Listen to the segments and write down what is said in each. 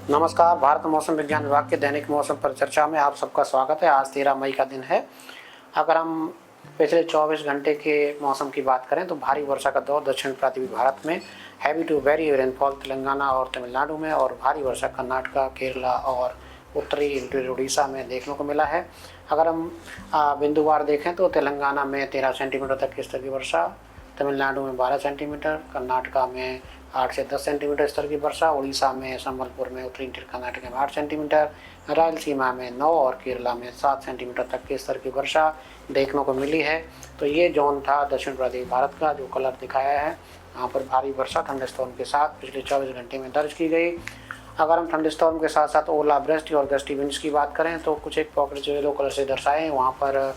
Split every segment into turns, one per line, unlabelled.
नमस्कार। भारत मौसम विज्ञान विभाग के दैनिक मौसम परिचर्चा में आप सबका स्वागत है। आज 13 मई का दिन है। अगर हम पिछले 24 घंटे के मौसम की बात करें तो भारी वर्षा का दौर दक्षिण पूर्वी भारत में, heavy to very rainfall Telangana और तमिलनाडु में, और भारी वर्षा कर्नाटका, केरला और उत्तरी इंटीरियर उड़ीसा में देखने को मिला है। अगर हम बिंदुवार देखें तो तेलंगाना में 13 सेंटीमीटर तक के स्तर की वर्षा, तमिलनाडु में 12 सेंटीमीटर, कर्नाटका में 8 से 10 सेंटीमीटर स्तर की वर्षा, उड़ीसा में संबलपुर में, उत्तरी इंटीरियर कर्नाटक में 8 सेंटीमीटर, रायलसीमा में 9 और केरला में 7 सेंटीमीटर तक के स्तर की वर्षा देखने को मिली है। तो ये जोन था दक्षिण पूर्वी भारत का, जो कलर दिखाया है। यहाँ पर भारी वर्षा थंडरस्टॉर्म के साथ पिछले 24 घंटे में दर्ज की गई। अगर हम थंडरस्टॉर्म के साथ साथ ओलावृष्टि और गस्टी विंड्स की बात करें तो कुछ एक पॉकेट जो येलो कलर से दर्शाए हैं, वहाँ पर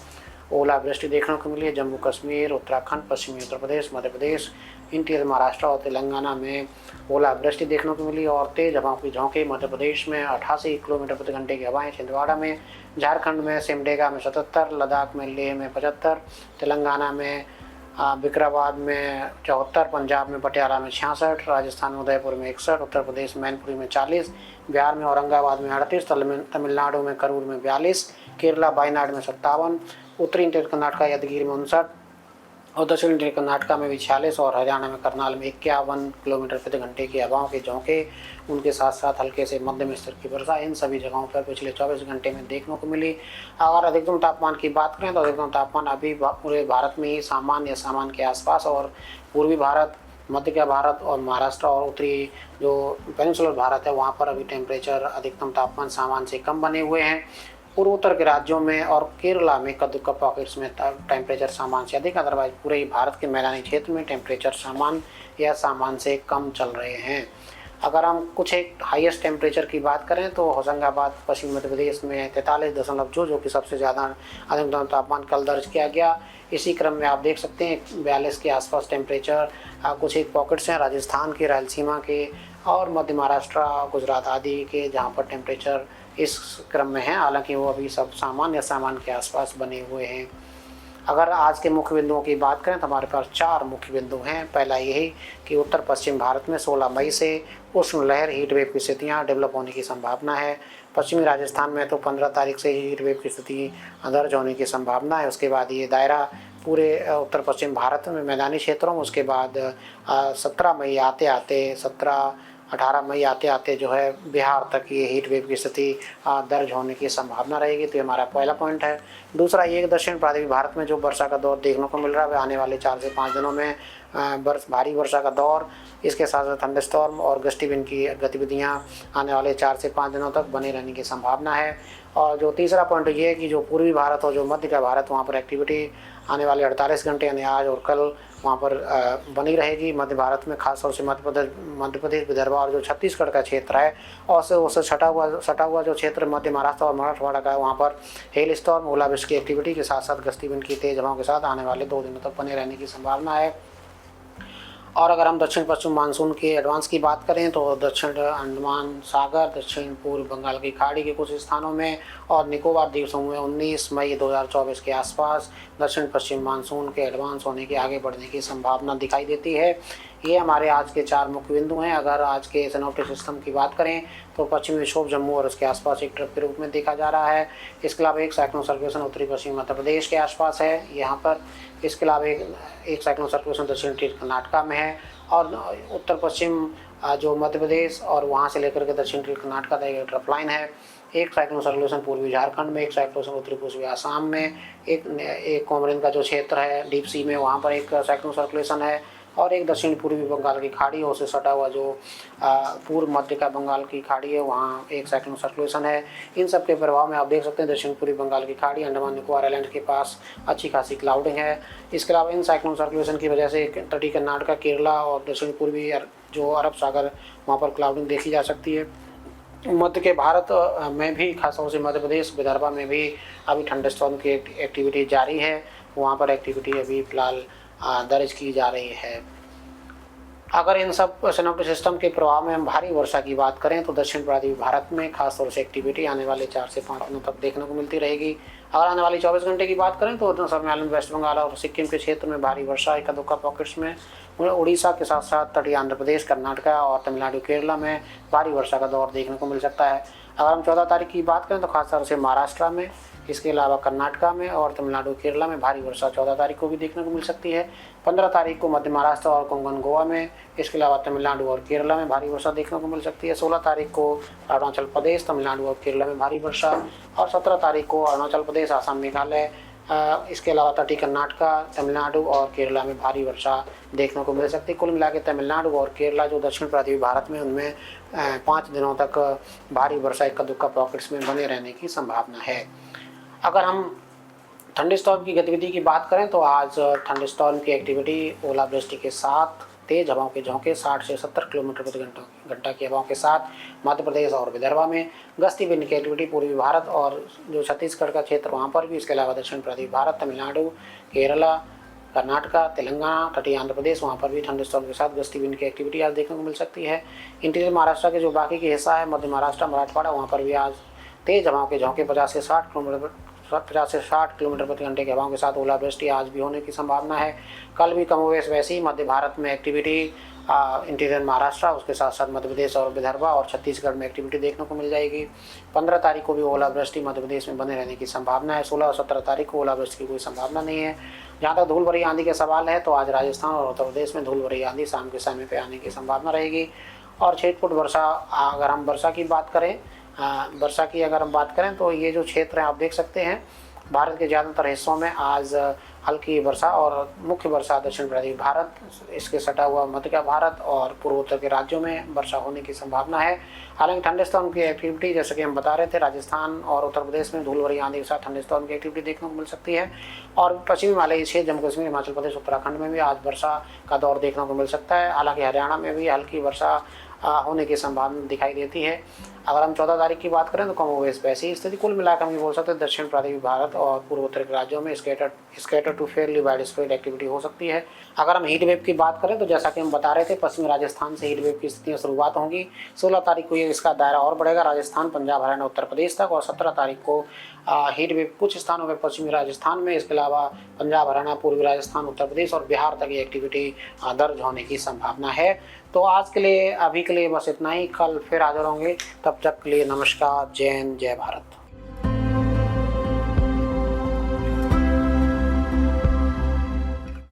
ओलावृष्टि देखने को मिली है। जम्मू कश्मीर, उत्तराखंड, पश्चिमी उत्तर प्रदेश, मध्य प्रदेश, इंटीरियर महाराष्ट्र और तेलंगाना में ओलावृष्टि देखने को मिली और तेज हवाओं की झोंके मध्य प्रदेश में 88 किलोमीटर प्रति घंटे की हवाएं, छिंदवाड़ा में, झारखंड में, सिमडेगा में 77, लद्दाख में, लेह में 75, तेलंगाना में विकाराबाद में 74, पंजाब में पटियाला में 66, राजस्थान में उदयपुर में 61, उत्तर प्रदेश मैनपुरी में 40, बिहार में औरंगाबाद में 38, तमिलनाडु में करूर में 42, केरला वायनाड में 57, उत्तरी इंटीरियर कर्नाटका यादगिरी में 59 और दक्षिण इंटीरियर कर्नाटका में भी 46 और हरियाणा में करनाल में 51 किलोमीटर प्रति घंटे की हवाओं के झोंके, उनके साथ साथ हल्के से मध्यम स्तर की वर्षा इन सभी जगहों पर पिछले 24 घंटे में देखने को मिली। अगर अधिकतम तापमान की बात करें तो अधिकतम तापमान अभी पूरे भारत में ही सामान्य या सामान्य के आसपास, और पूर्वी भारत, मध्य का भारत और महाराष्ट्र और उत्तरी जो पेनिनसुलर भारत है वहाँ पर अभी टेम्परेचर अधिकतम तापमान सामान्य से कम बने हुए हैं। पूर्वोत्तर के राज्यों में और केरला में कद्दू का पॉकेट्स में टेम्परेचर सामान्य से अधिक, अदरवाइज पूरे ही भारत के मैदानी क्षेत्र में टेम्परेचर सामान्य या सामान्य से कम चल रहे हैं। अगर हम कुछ एक हाईएस्ट टेम्परेचर की बात करें तो होशंगाबाद पश्चिमी मध्य प्रदेश में 43.2 जो कि सबसे ज़्यादा अधिकतम तापमान कल दर्ज किया गया। इसी क्रम में आप देख सकते हैं 42 के आसपास टेम्परेचर कुछ एक पॉकेट्स हैं राजस्थान के, रायलसीमा के और मध्य महाराष्ट्र, गुजरात आदि के, जहाँ पर टेम्परेचर इस क्रम में है। हालांकि वो अभी सब सामान्य या सामान्य के आसपास बने हुए हैं। अगर आज के मुख्य बिंदुओं की बात करें तो हमारे पास 4 मुख्य बिंदु हैं। पहला यही कि उत्तर पश्चिम भारत में 16 मई से उष्ण लहर हीट वेव की स्थितियाँ डेवलप होने की संभावना है। पश्चिमी राजस्थान में तो 15 तारीख से हीट वेव की स्थिति दर्ज होने की संभावना है। उसके बाद ये दायरा पूरे उत्तर पश्चिम भारत में मैदानी क्षेत्रों में, उसके बाद 17 मई आते आते 18 मई आते आते जो है बिहार तक ये हीट वेव की स्थिति दर्ज होने की संभावना रहेगी। तो ये हमारा पहला पॉइंट है। दूसरा ये दक्षिण पूर्वी भारत में जो वर्षा का दौर देखने को मिल रहा है आने वाले 4 से 5 दिनों में भारी वर्षा का दौर, इसके साथ साथ थंडरस्टॉर्म और गस्टी विंड की गतिविधियाँ आने वाले 4 से 5 दिनों तक बने रहने की संभावना है। और जो तीसरा पॉइंट ये है कि जो पूर्वी भारत और जो मध्य का भारत, वहाँ पर एक्टिविटी आने वाले 48 घंटे यानी आज और कल वहाँ पर बनी रहेगी। मध्य भारत में खासतौर से मध्य प्रदेश, विदर्भ और जो छत्तीसगढ़ का क्षेत्र है और उससे सटा हुआ जो क्षेत्र मध्य महाराष्ट्र और मराठवाड़ा का है, वहाँ पर हेल स्टॉर्म, ओलावृष्टि की एक्टिविटी के साथ साथ गस्ती विंड की तेज हवाओं के साथ आने वाले 2 दिनों तक बने रहने की संभावना है। और अगर हम दक्षिण पश्चिम मानसून के एडवांस की बात करें तो दक्षिण अंडमान सागर, दक्षिण पूर्व बंगाल की खाड़ी के कुछ स्थानों में और निकोबार द्वीप समूह में 19 मई 2024 के आसपास दक्षिण पश्चिम मानसून के एडवांस होने के, आगे बढ़ने की संभावना दिखाई देती है। ये हमारे आज के 4 मुख्य बिंदु हैं। अगर आज के सिनोप्टिक सिस्टम की बात करें तो पश्चिमी विक्षोभ जम्मू और उसके आसपास एक ट्रफ के रूप में देखा जा रहा है। इसके अलावा एक साइक्लोन सर्कुलेशन उत्तरी पश्चिमी मध्य प्रदेश के आसपास है यहाँ पर। इसके अलावा एक साइक्लोन सर्कुलेशन दक्षिण कर्नाटका में है और उत्तर पश्चिम जो मध्य प्रदेश और वहाँ से लेकर के दक्षिण कर्नाटका तक एक ट्रफ लाइन है। एक साइक्लोन सर्कुलेशन पूर्वी झारखंड में, एक साइक्लोन उत्तरी पूर्वी आसाम में, एक कोमरिन का जो क्षेत्र है डीप सी में, वहाँ पर एक साइक्लोन सर्कुलेशन है और एक दक्षिण पूर्वी बंगाल की खाड़ी है, उससे सटा हुआ जो पूर्व मध्य का बंगाल की खाड़ी है, वहाँ एक साइक्लोन सर्कुलेशन है। इन सब के प्रभाव में आप देख सकते हैं दक्षिण पूर्वी बंगाल की खाड़ी, अंडमान निकोबार आइलैंड के पास अच्छी खासी क्लाउडिंग है। इसके अलावा इन साइक्लोन सर्कुलेशन की वजह से तटीय कर्नाटका, केरला और दक्षिण पूर्वी जो अरब सागर, वहाँ पर क्लाउडिंग देखी जा सकती है। मध्य के भारत में भी खासतौर से मध्य प्रदेश, विदर्भ में भी अभी थंडरस्टॉर्म की एक्टिविटी जारी है। वहाँ पर एक्टिविटी अभी फिलहाल दर्ज की जा रही है। अगर इन सब सिनोप्टिक सिस्टम के प्रभाव में हम भारी वर्षा की बात करें तो दक्षिण पूर्वी भारत में खासतौर से एक्टिविटी आने वाले 4 से 5 दिनों तक देखने को मिलती रहेगी। अगर आने वाली 24 घंटे की बात करें तो सर्वमालम वेस्ट बंगाल और सिक्किम के क्षेत्र में भारी वर्षा, एका दुक्का पॉकेट्स में उड़ीसा के साथ साथ तटीय आंध्र प्रदेश, कर्नाटका और तमिलनाडु केरला में भारी वर्षा का दौर देखने को मिल सकता है। अगर हम 14 तारीख की बात करें तो खासतौर से महाराष्ट्र में, इसके अलावा कर्नाटका में और तमिलनाडु केरला में भारी वर्षा 14 तारीख को भी देखने को मिल सकती है। 15 तारीख को मध्य महाराष्ट्र और कोंकण गोवा में, इसके अलावा तमिलनाडु और केरला में भारी वर्षा देखने को मिल सकती है। 16 तारीख को अरुणाचल प्रदेश, तमिलनाडु और केरला में भारी वर्षा, और 17 तारीख को अरुणाचल प्रदेश, आसाम, मेघालय, इसके अलावा तटीय कर्नाटका, तमिलनाडु और केरला में भारी वर्षा देखने को मिल सकती है। कुल मिला के तमिलनाडु और केरला जो दक्षिण पूर्वी भारत में, उनमें 5 दिनों तक भारी वर्षा, इक्का दुक्का पॉकेट्स में बने रहने की संभावना है। अगर हम थंडरस्टॉर्म की गतिविधि की बात करें तो आज थंडरस्टॉर्म की एक्टिविटी ओलावृष्टि के साथ तेज हवाओं के झोंके 60 से 70 किलोमीटर प्रति घंटा की हवाओं के साथ मध्य प्रदेश और विदर्भ में, गस्ती विंड की एक्टिविटी पूर्वी भारत और जो छत्तीसगढ़ का क्षेत्र वहाँ पर भी, इसके अलावा दक्षिण पूर्वी भारत, तमिलनाडु, केरला, कर्नाटका, तेलंगाना, तटीय आंध्र प्रदेश, वहाँ पर भी थंडरस्टॉर्म के साथ गस्ती विंड की एक्टिविटी आज देखने को मिल सकती है। इंटीरियर महाराष्ट्र के जो बाकी के हिस्सा है, मध्य महाराष्ट्र, मराठवाड़ा, वहाँ पर भी आज तेज हवाओं के झोंके 50 से 60 किलोमीटर प्रति घंटे के हवाओं के साथ ओलावृष्टि आज भी होने की संभावना है। कल भी कमोवेश वैसी मध्य भारत में एक्टिविटी, इंटीरियर महाराष्ट्र, उसके साथ साथ मध्य प्रदेश और विदर्भ और छत्तीसगढ़ में एक्टिविटी देखने को मिल जाएगी। 15 तारीख को भी ओलावृष्टि मध्य प्रदेश में बने रहने की संभावना है। 16 और 17 तारीख को ओलावृष्टि की कोई संभावना नहीं है। जहाँ तक धूल भरी आंधी का सवाल है तो आज राजस्थान और उत्तर प्रदेश में धूल भरी आंधी शाम के समय पर आने की संभावना रहेगी। और 6 फुट वर्षा, अगर हम वर्षा की बात करें, अगर हम बात करें तो ये जो क्षेत्र हैं आप देख सकते हैं, भारत के ज़्यादातर हिस्सों में आज हल्की वर्षा और मुख्य वर्षा दक्षिण पूर्वी भारत, इसके सटा हुआ मध्य का भारत और पूर्वोत्तर के राज्यों में वर्षा होने की संभावना है। हालांकि थंडरस्टॉर्म की एक्टिविटी, जैसे कि हम बता रहे थे, राजस्थान और उत्तर प्रदेश में धूल भरी आंधी के साथ थंडरस्टॉर्म की एक्टिविटी देखने को मिल सकती है। और पश्चिमी हिमालयी क्षेत्र, जम्मू कश्मीर, हिमाचल प्रदेश, उत्तराखंड में भी आज वर्षा का दौर देखने को मिल सकता है। हालांकि हरियाणा में भी हल्की वर्षा होने की संभावना दिखाई देती है। अगर हम 14 तारीख की बात करें तो कमोवेश वैसी स्थिति। कुल मिलाकर हम ये बोल सकते हैं दक्षिण पूर्वी भारत और पूर्वोत्तर के राज्यों में scatter to fairly widespread activity हो सकती है। अगर हम हीट वेव की बात करें तो जैसा कि हम बता रहे थे, पश्चिमी राजस्थान से हीट वेव की स्थितियाँ शुरुआत होंगी। 16 तारीख को ये इसका दायरा और बढ़ेगा राजस्थान, पंजाब, हरियाणा, उत्तर प्रदेश तक। और 17 तारीख को हीट वेव कुछ स्थानों पर पश्चिमी राजस्थान में, इसके अलावा पंजाब, हरियाणा, पूर्वी राजस्थान, उत्तर प्रदेश और बिहार तक ये एक्टिविटी दर्ज होने की संभावना है। तो आज के लिए, अभी के लिए बस इतना ही। कल फिर हाजिर होंगे, तब तक के लिए नमस्कार, जय हिंद, जय भारत।